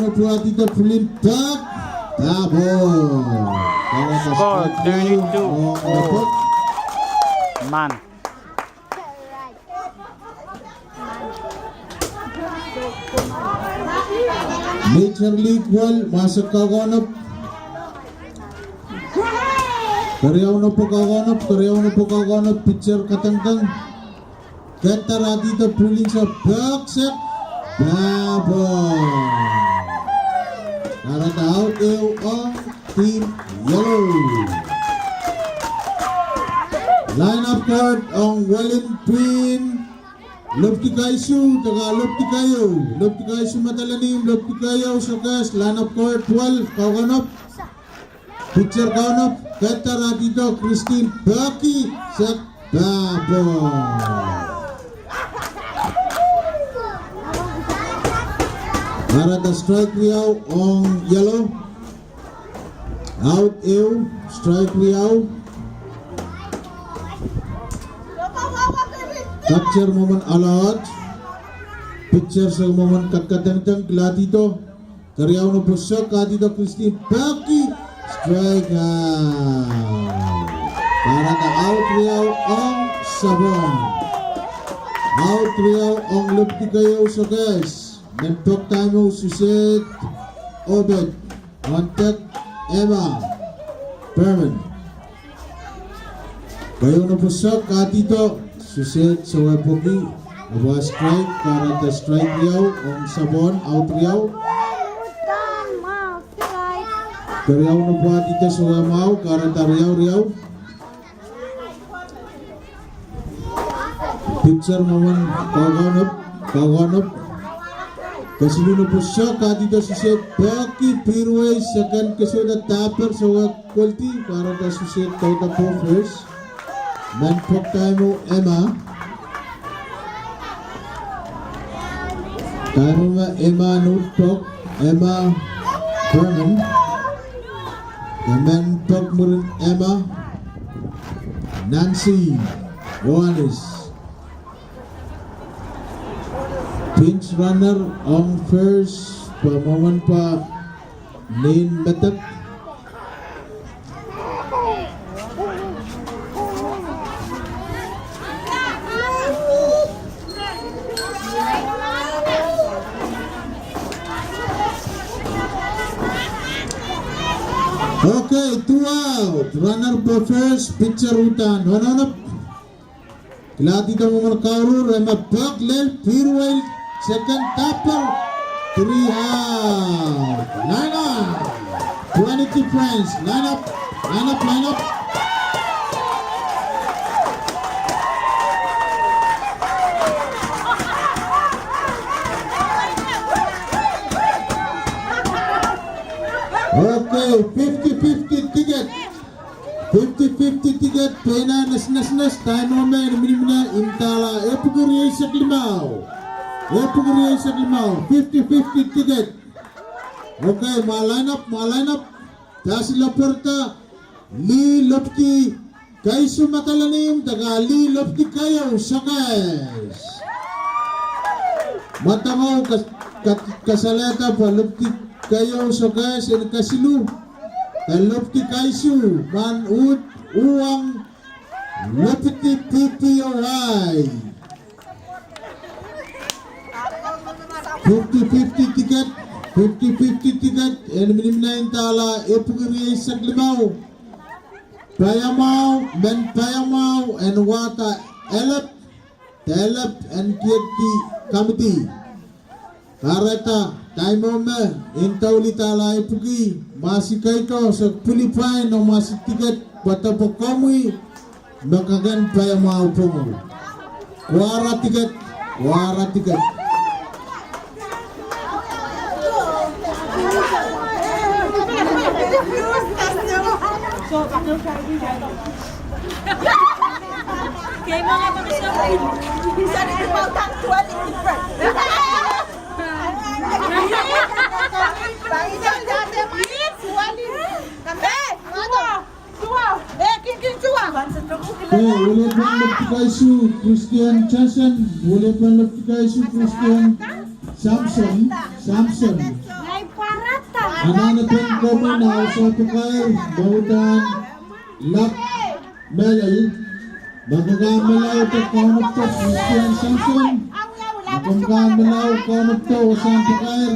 na po at ito pulimpak. Tabo. Score 32. Man. Major League Wall, masuk kawanap. Karyaw na po kawanap, pitcher katangtang. Kentara dito puling sa backset. Bravo! Para out ang Team Yellow. Line up card ang Wallen Twin. Lopti Kaisu, taga Lopti Kaisu matalanim, Lopti Kayo, Sokas, line up court, 12, kawanap. Pitcher kawanap, Kentara dito, Christine Baki, set, Babo. Para the strike Riau on Yellow. Out ew, strike Riau. Capture moment allowed. Pitcher sa moment kakatang Gladito. Karyaw na po siya, Kadito Christine Baki. Strike out. Para na out Riau ang Sabon. Out Riau ang Lupti kayo sa guys. Mentok tayo susit Obed. Contact Emma Perman. Kayo na po siya, Kadito susit sa Wapogi. Awa strike para the strike Riau ang Sabon. Out Riau. Karyaw na po dito sa Wamao. Karata Riau. Pitcher naman kawanap. Kasilo na po siya, Kadito susit Baki Pirway, second kaso na tapper sa quality para na susit Kauta po first. Manpok tayo mo Emma. Tayo mo Emma Nutpok, Emma Berman. Manpok mo rin Emma Nancy Juanes. Pinch runner on first, pamoman pa Lane Batak. Okay, 2 out. Runner pa first, pitcher utan. Hanap. Kilati ka mo markauro, Rema Baglel, Pirwell, second tapper, 3 out. Line up. 22 friends. Line up. Okay, 50-50 ticket. 50-50 ticket. Pena nas. Time moment. Minimum intala. Epuguri sa Limao. 50-50 ticket. Okay, line up. Kasi laporta. Li Lopti. Kaisu matalanim. Taga Li Lopti kayo. Sakes. Matamaw kasaleta pa Lopti kayo so guys and kasilu Lopti Kaisu manut uang Lopti PPOI 50-50 ticket and minimum tala epugiri sa Limao Payamaw and Wata Telep and Kirti Committee Kareta time me intaw litala ipugi masih kaito sa Philippine no masih tiket bata po kami makagan pa yung mga upungo wara tiket Kaya mga pag-isapin bisa dikembangkan quality different. Boleh Kaisu Christian Chanson, boleh Kaisu Christian Samson. Hanapin ko muna sa tukay. Bautan. Lap. Melay. Magagamalaw ito kanot to. Christian Samson. Kung kamalaw kanot to sa tukay.